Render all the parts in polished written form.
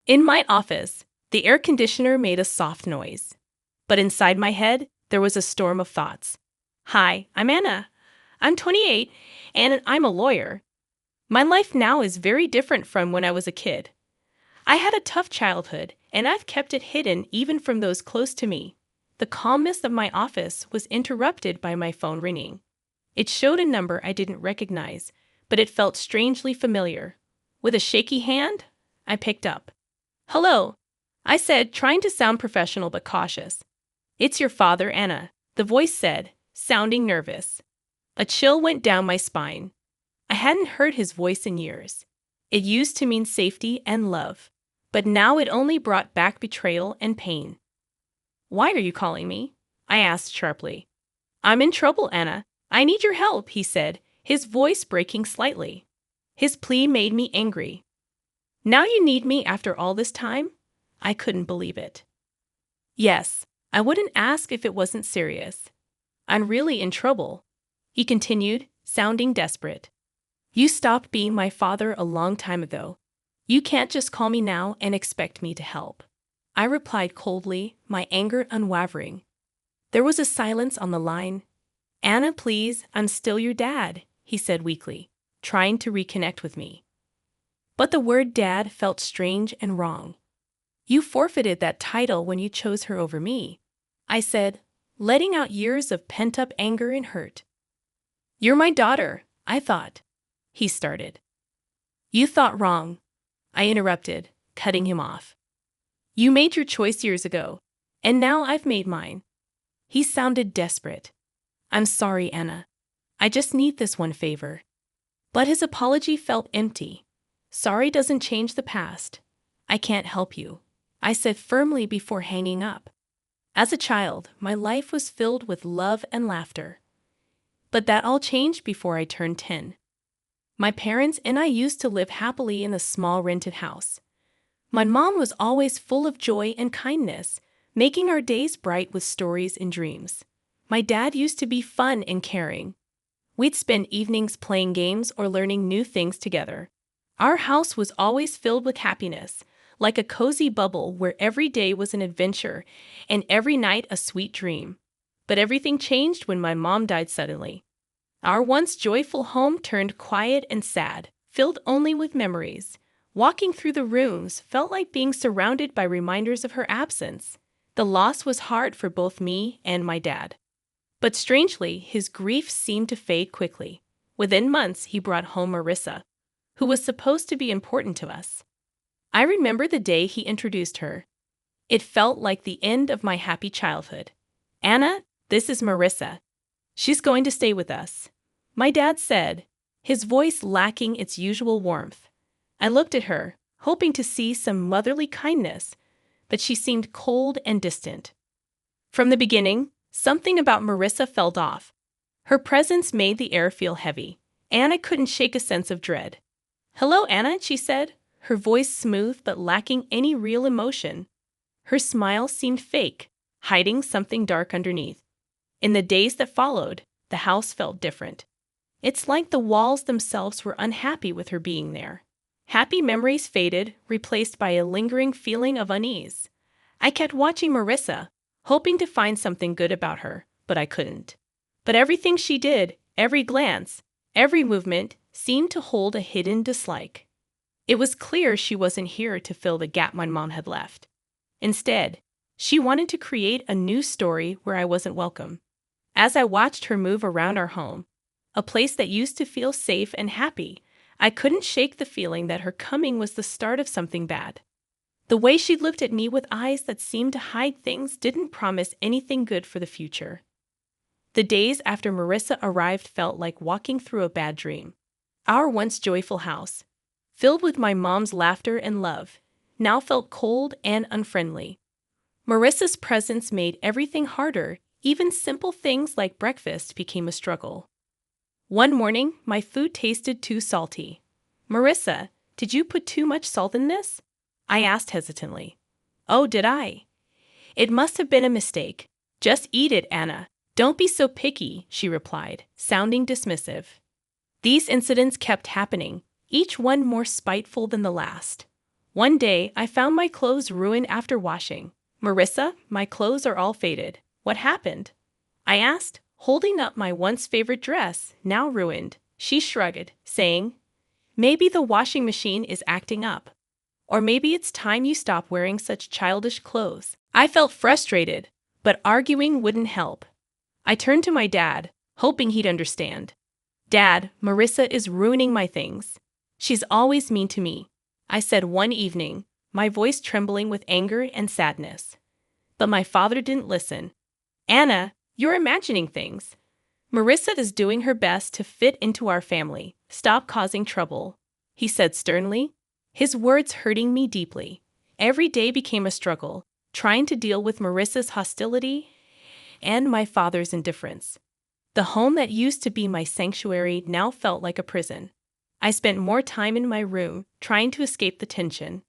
In my office, the air conditioner made a soft noise. But inside my head, there was a storm of thoughts. Hi, I'm Anna. I'm 28, and I'm a lawyer. My life now is very different from when I was a kid. I had a tough childhood, and I've kept it hidden even from those close to me. The calmness of my office was interrupted by my phone ringing. It showed a number I didn't recognize, but it felt strangely familiar. With a shaky hand, I picked up. "Hello," I said, trying to sound professional but cautious. "It's your father, Anna," the voice said, sounding nervous. A chill went down my spine. I hadn't heard his voice in years. It used to mean safety and love, but now it only brought back betrayal and pain. "Why are you calling me?" I asked sharply. "I'm in trouble, Anna. I need your help," he said, his voice breaking slightly. His plea made me angry. "Now you need me after all this time?" I couldn't believe it. "Yes, I wouldn't ask if it wasn't serious. I'm really in trouble," he continued, sounding desperate. "You stopped being my father a long time ago. You can't just call me now and expect me to help." I replied coldly, my anger unwavering. There was a silence on the line. "Anna, please, I'm still your dad," he said weakly, trying to reconnect with me. But the word dad felt strange and wrong. "You forfeited that title when you chose her over me," I said, letting out years of pent-up anger and hurt. "You're my daughter, I thought," he started. "You thought wrong," I interrupted, cutting him off. "You made your choice years ago, and now I've made mine." He sounded desperate. "I'm sorry, Anna. I just need this one favor." But his apology felt empty. "Sorry doesn't change the past. I can't help you," I said firmly before hanging up. As a child, my life was filled with love and laughter. But that all changed before I turned 10. My parents and I used to live happily in a small rented house. My mom was always full of joy and kindness, making our days bright with stories and dreams. My dad used to be fun and caring. We'd spend evenings playing games or learning new things together. Our house was always filled with happiness, like a cozy bubble where every day was an adventure and every night a sweet dream. But everything changed when my mom died suddenly. Our once joyful home turned quiet and sad, filled only with memories. Walking through the rooms felt like being surrounded by reminders of her absence. The loss was hard for both me and my dad. But strangely, his grief seemed to fade quickly. Within months, he brought home Marissa, who was supposed to be important to us. I remember the day he introduced her. It felt like the end of my happy childhood. "Anna, this is Marissa. She's going to stay with us," my dad said, his voice lacking its usual warmth. I looked at her, hoping to see some motherly kindness, but she seemed cold and distant. From the beginning, something about Marissa felt off. Her presence made the air feel heavy, and I couldn't shake a sense of dread. "Hello, Anna," she said, her voice smooth but lacking any real emotion. Her smile seemed fake, hiding something dark underneath. In the days that followed, the house felt different. It's like the walls themselves were unhappy with her being there. Happy memories faded, replaced by a lingering feeling of unease. I kept watching Marissa, hoping to find something good about her, but I couldn't. But everything she did, every glance, every movement, seemed to hold a hidden dislike. It was clear she wasn't here to fill the gap my mom had left. Instead, she wanted to create a new story where I wasn't welcome. As I watched her move around our home, a place that used to feel safe and happy, I couldn't shake the feeling that her coming was the start of something bad. The way she looked at me with eyes that seemed to hide things didn't promise anything good for the future. The days after Marissa arrived felt like walking through a bad dream. Our once joyful house, filled with my mom's laughter and love, now felt cold and unfriendly. Marissa's presence made everything harder. Even simple things like breakfast became a struggle. One morning, my food tasted too salty. "Marissa, did you put too much salt in this?" I asked hesitantly. "Oh, did I? It must have been a mistake. Just eat it, Anna. Don't be so picky," she replied, sounding dismissive. These incidents kept happening, each one more spiteful than the last. One day, I found my clothes ruined after washing. Marissa, my clothes are all faded. What happened? I asked, holding up my once favorite dress, now ruined. She shrugged, saying, maybe the washing machine is acting up. Or maybe it's time you stop wearing such childish clothes. I felt frustrated, but arguing wouldn't help. I turned to my dad, hoping he'd understand. Dad, Marissa is ruining my things. She's always mean to me, I said one evening, my voice trembling with anger and sadness. But my father didn't listen. Anna, you're imagining things. Marissa is doing her best to fit into our family. Stop causing trouble, he said sternly, his words hurting me deeply. Every day became a struggle, trying to deal with Marissa's hostility and my father's indifference. The home that used to be my sanctuary now felt like a prison. I spent more time in my room, trying to escape the tension.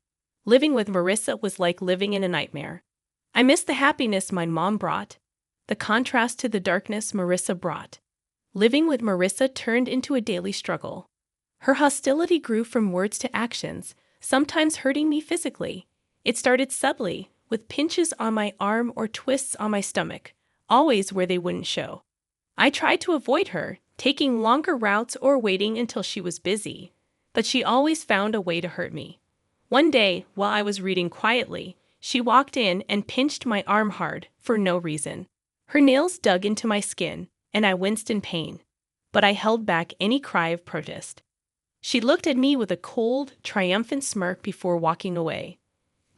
Living with Marissa was like living in a nightmare. I missed the happiness my mom brought, the contrast to the darkness Marissa brought. Living with Marissa turned into a daily struggle. Her hostility grew from words to actions, sometimes hurting me physically. It started subtly, with pinches on my arm or twists on my stomach, always where they wouldn't show. I tried to avoid her, taking longer routes or waiting until she was busy, but she always found a way to hurt me. One day, while I was reading quietly, she walked in and pinched my arm hard, for no reason. Her nails dug into my skin, and I winced in pain, but I held back any cry of protest. She looked at me with a cold, triumphant smirk before walking away.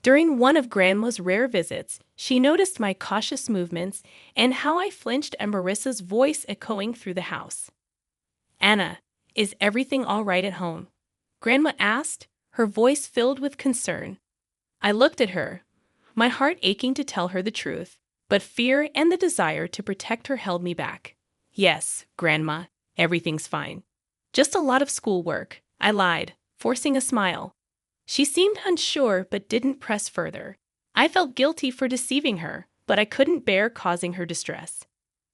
During one of Grandma's rare visits, she noticed my cautious movements and how I flinched at Marissa's voice echoing through the house. Anna, is everything all right at home? Grandma asked, her voice filled with concern. I looked at her, my heart aching to tell her the truth, but fear and the desire to protect her held me back. Yes, Grandma, everything's fine. Just a lot of schoolwork, I lied, forcing a smile. She seemed unsure but didn't press further. I felt guilty for deceiving her, but I couldn't bear causing her distress.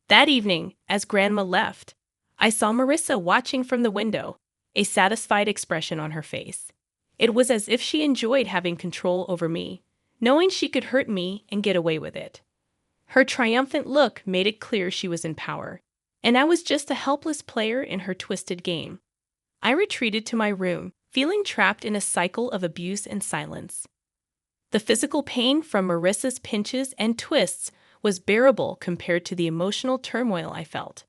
That evening, as Grandma left, I saw Marissa watching from the window, a satisfied expression on her face. It was as if she enjoyed having control over me, knowing she could hurt me and get away with it. Her triumphant look made it clear she was in power, and I was just a helpless player in her twisted game. I retreated to my room, feeling trapped in a cycle of abuse and silence. The physical pain from Marissa's pinches and twists was bearable compared to the emotional turmoil I felt.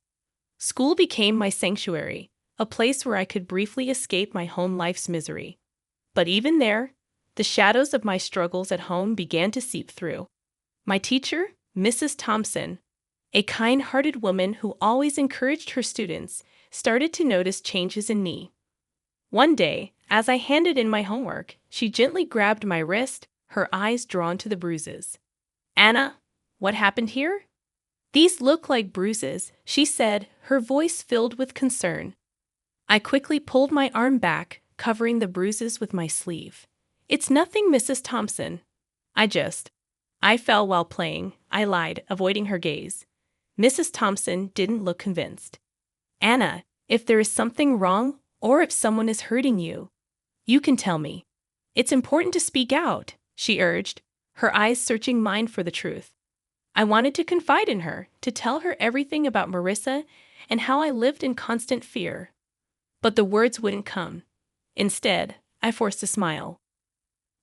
School became my sanctuary, a place where I could briefly escape my home life's misery. But even there, the shadows of my struggles at home began to seep through. My teacher, Mrs. Thompson, a kind-hearted woman who always encouraged her students, started to notice changes in me. One day, as I handed in my homework, she gently grabbed my wrist, her eyes drawn to the bruises. Anna, what happened here? These look like bruises, she said, her voice filled with concern. I quickly pulled my arm back, covering the bruises with my sleeve. It's nothing, Mrs. Thompson. I fell while playing, I lied, avoiding her gaze. Mrs. Thompson didn't look convinced. Anna, if there is something wrong, or if someone is hurting you, you can tell me. It's important to speak out, she urged, her eyes searching mine for the truth. I wanted to confide in her, to tell her everything about Marissa and how I lived in constant fear. But the words wouldn't come. Instead, I forced a smile.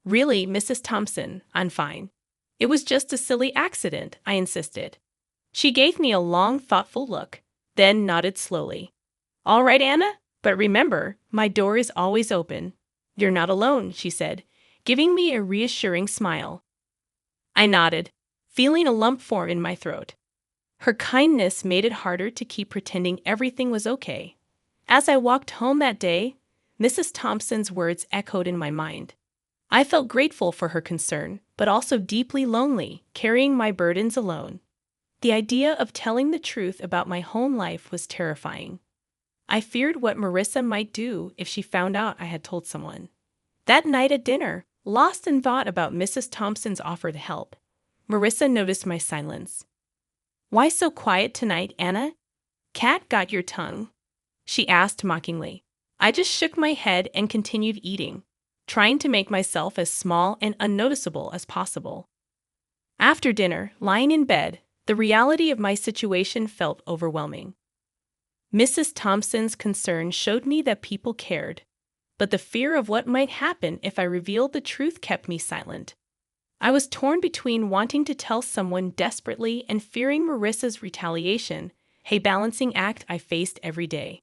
Really, Mrs. Thompson, I'm fine. It was just a silly accident, I insisted. She gave me a long, thoughtful look, then nodded slowly. All right, Anna, but remember, my door is always open. You're not alone, she said, giving me a reassuring smile. I nodded, feeling a lump form in my throat. Her kindness made it harder to keep pretending everything was okay. As I walked home that day, Mrs. Thompson's words echoed in my mind. I felt grateful for her concern, but also deeply lonely, carrying my burdens alone. The idea of telling the truth about my home life was terrifying. I feared what Marissa might do if she found out I had told someone. That night at dinner, lost in thought about Mrs. Thompson's offer to help, Marissa noticed my silence. Why so quiet tonight, Anna? Cat got your tongue? She asked mockingly. I just shook my head and continued eating. trying to make myself as small and unnoticeable as possible. After dinner, lying in bed, the reality of my situation felt overwhelming. Mrs. Thompson's concern showed me that people cared, but the fear of what might happen if I revealed the truth kept me silent. I was torn between wanting to tell someone desperately and fearing Marissa's retaliation, a balancing act I faced every day.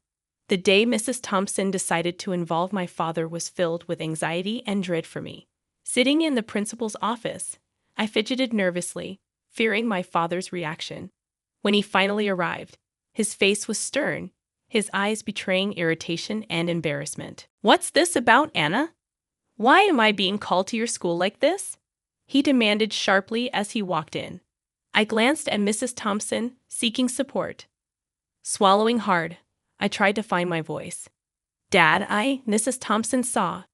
The day Mrs. Thompson decided to involve my father was filled with anxiety and dread for me. Sitting in the principal's office, I fidgeted nervously, fearing my father's reaction. When he finally arrived, his face was stern, his eyes betraying irritation and embarrassment. "What's this about, Anna? Why am I being called to your school like this?" he demanded sharply as he walked in. I glanced at Mrs. Thompson, seeking support. Swallowing hard, I tried to find my voice. "Dad, Mrs. Thompson saw.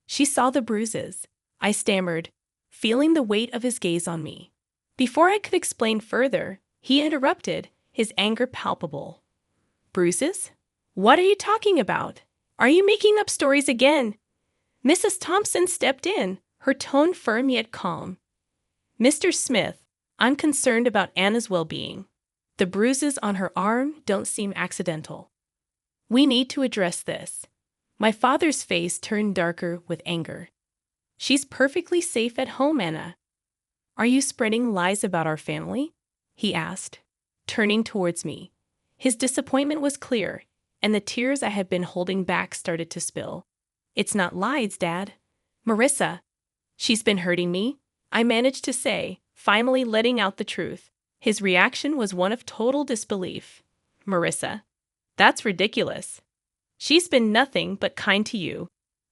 She saw the bruises," I stammered, feeling the weight of his gaze on me. Before I could explain further, he interrupted, his anger palpable. "Bruises? What are you talking about? Are you making up stories again?" Mrs. Thompson stepped in, her tone firm yet calm. "Mr. Smith, I'm concerned about Anna's well-being. The bruises on her arm don't seem accidental. We need to address this." My father's face turned darker with anger. "She's perfectly safe at home, Anna." "Are you spreading lies about our family?" he asked, turning towards me. His disappointment was clear, and the tears I had been holding back started to spill. "It's not lies, Dad. Marissa, she's been hurting me," I managed to say, finally letting out the truth. His reaction was one of total disbelief. "Marissa? That's ridiculous. She's been nothing but kind to you.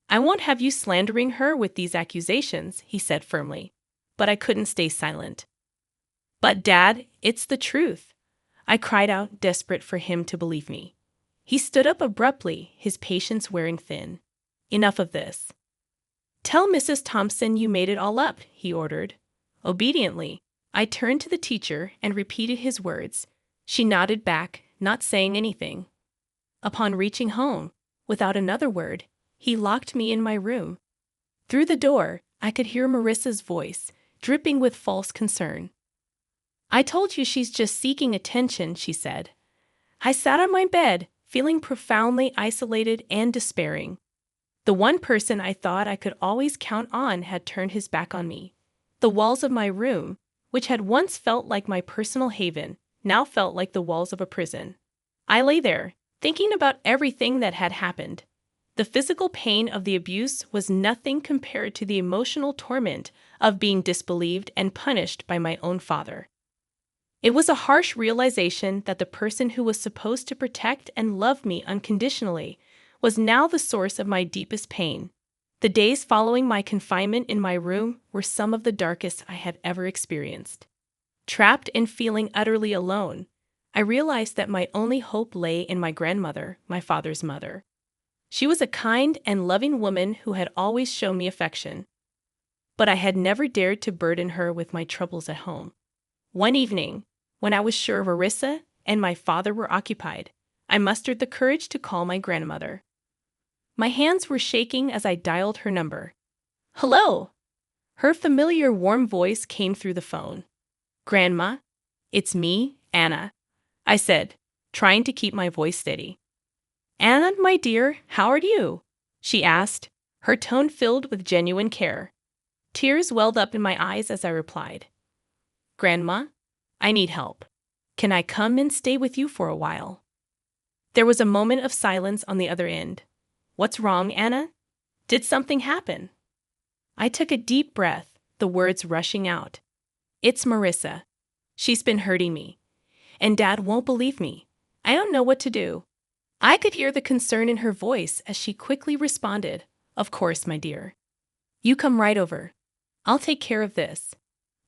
I won't have you slandering her with these accusations," he said firmly. But I couldn't stay silent. "But Dad, it's the truth," I cried out, desperate for him to believe me. He stood up abruptly, his patience wearing thin. "Enough of this. Tell Mrs. Thompson you made it all up," he ordered. Obediently, I turned to the teacher and repeated his words. She nodded back, not saying anything. Upon reaching home, without another word, he locked me in my room. Through the door, I could hear Marissa's voice, dripping with false concern. "I told you she's just seeking attention," she said. I sat on my bed, feeling profoundly isolated and despairing. The one person I thought I could always count on had turned his back on me. The walls of my room, which had once felt like my personal haven, now felt like the walls of a prison. I lay there, thinking about everything that had happened. The physical pain of the abuse was nothing compared to the emotional torment of being disbelieved and punished by my own father. It was a harsh realization that the person who was supposed to protect and love me unconditionally was now the source of my deepest pain. The days following my confinement in my room were some of the darkest I had ever experienced. Trapped and feeling utterly alone, I realized that my only hope lay in my grandmother, my father's mother. She was a kind and loving woman who had always shown me affection, but I had never dared to burden her with my troubles at home. One evening, when I was sure Marissa and my father were occupied, I mustered the courage to call my grandmother. My hands were shaking as I dialed her number. "Hello!" Her familiar warm voice came through the phone. "Grandma, it's me, Anna," I said, trying to keep my voice steady. "Anna, my dear, how are you?" she asked, her tone filled with genuine care. Tears welled up in my eyes as I replied. "Grandma, I need help. Can I come and stay with you for a while?" There was a moment of silence on the other end. "What's wrong, Anna? Did something happen?" I took a deep breath, the words rushing out. "It's Marissa. She's been hurting me. And Dad won't believe me. I don't know what to do." I could hear the concern in her voice as she quickly responded, "Of course, my dear. You come right over. I'll take care of this."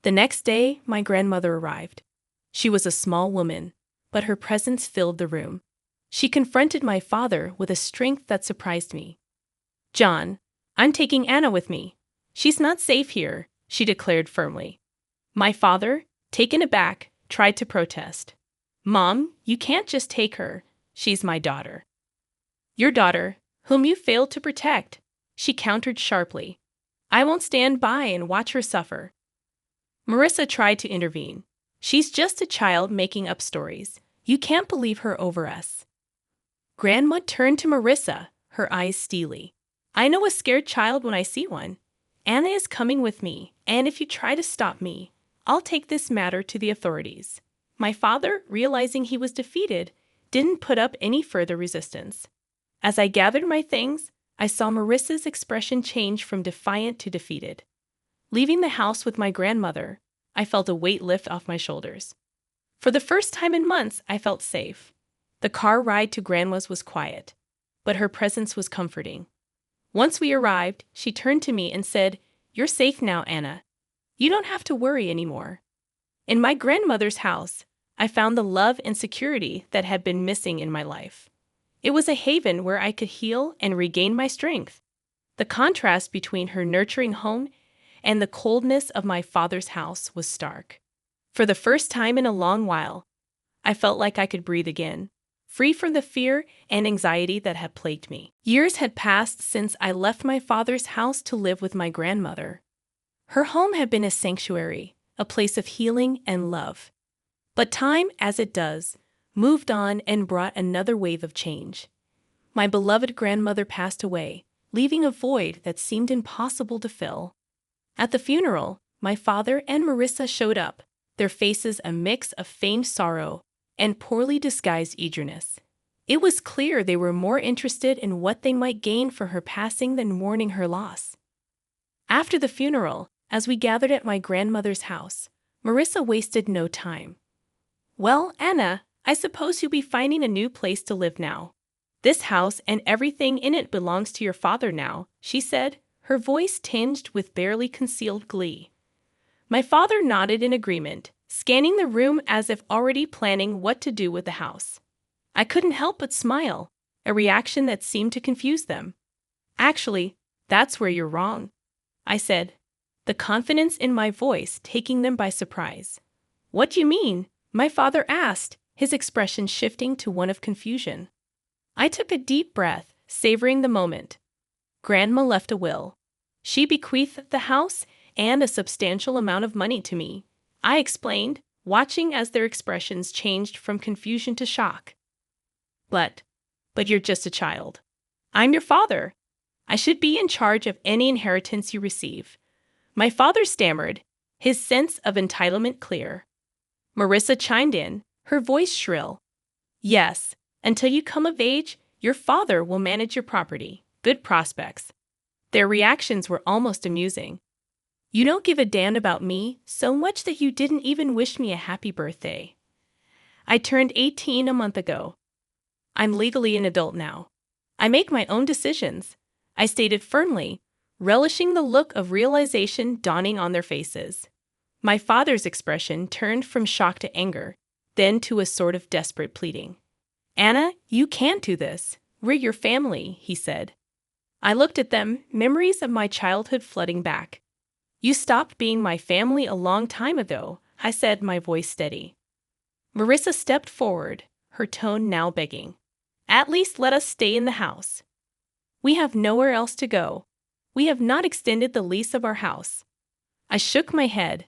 The next day, my grandmother arrived. She was a small woman, but her presence filled the room. She confronted my father with a strength that surprised me. "John, I'm taking Anna with me. She's not safe here," she declared firmly. My father, taken aback, tried to protest. "Mom, you can't just take her. She's my daughter." "Your daughter, whom you failed to protect. She countered sharply. I won't stand by and watch her suffer. Marissa tried to intervene. She's just a child making up stories. You can't believe her over us. Grandma turned to Marissa, her eyes steely. I know a scared child when I see one. Anna is coming with me, and if you try to stop me, I'll take this matter to the authorities. My father, realizing he was defeated, didn't put up any further resistance. As I gathered my things, I saw Marissa's expression change from defiant to defeated. Leaving the house with my grandmother, I felt a weight lift off my shoulders. For the first time in months, I felt safe. The car ride to Grandma's was quiet, but her presence was comforting. Once we arrived, she turned to me and said, "You're safe now, Anna. You don't have to worry anymore." In my grandmother's house, I found the love and security that had been missing in my life. It was a haven where I could heal and regain my strength. The contrast between her nurturing home and the coldness of my father's house was stark. For the first time in a long while, I felt like I could breathe again, free from the fear and anxiety that had plagued me. Years had passed since I left my father's house to live with my grandmother. Her home had been a sanctuary, a place of healing and love. But time, as it does, moved on and brought another wave of change. My beloved grandmother passed away, leaving a void that seemed impossible to fill. At the funeral, my father and Marissa showed up, their faces a mix of feigned sorrow and poorly disguised eagerness. It was clear they were more interested in what they might gain from her passing than mourning her loss. After the funeral, as we gathered at my grandmother's house, Marissa wasted no time. "Well, Anna, I suppose you'll be finding a new place to live now. This house and everything in it belongs to your father now," she said, her voice tinged with barely concealed glee. My father nodded in agreement, scanning the room as if already planning what to do with the house. I couldn't help but smile, a reaction that seemed to confuse them. "Actually, that's where you're wrong," I said, the confidence in my voice taking them by surprise. "What do you mean?" my father asked, his expression shifting to one of confusion. I took a deep breath, savoring the moment. Grandma left a will. She bequeathed the house and a substantial amount of money to me, I explained, watching as their expressions changed from confusion to shock. But you're just a child. I'm your father. I should be in charge of any inheritance you receive." My father stammered, his sense of entitlement clear. Marissa chimed in, her voice shrill. "Yes, until you come of age, your father will manage your property. Good prospects." Their reactions were almost amusing. "You don't give a damn about me so much that you didn't even wish me a happy birthday." I turned 18 a month ago. I'm legally an adult now. I make my own decisions, I stated firmly, relishing the look of realization dawning on their faces. My father's expression turned from shock to anger, then to a sort of desperate pleading. "Anna, you can't do this. We're your family," he said. I looked at them, memories of my childhood flooding back. "You stopped being my family a long time ago," I said, my voice steady. Marissa stepped forward, her tone now begging. "At least let us stay in the house. We have nowhere else to go. We have not extended the lease of our house." I shook my head.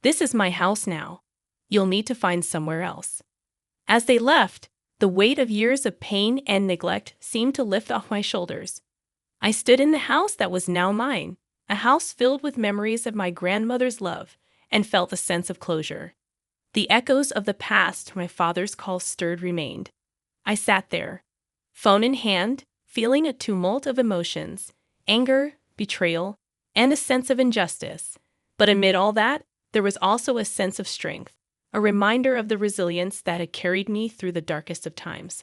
"This is my house now. You'll need to find somewhere else." As they left, the weight of years of pain and neglect seemed to lift off my shoulders. I stood in the house that was now mine, a house filled with memories of my grandmother's love, and felt a sense of closure. The echoes of the past my father's call stirred remained. I sat there, phone in hand, feeling a tumult of emotions, anger, betrayal, and a sense of injustice. But amid all that, there was also a sense of strength, a reminder of the resilience that had carried me through the darkest of times.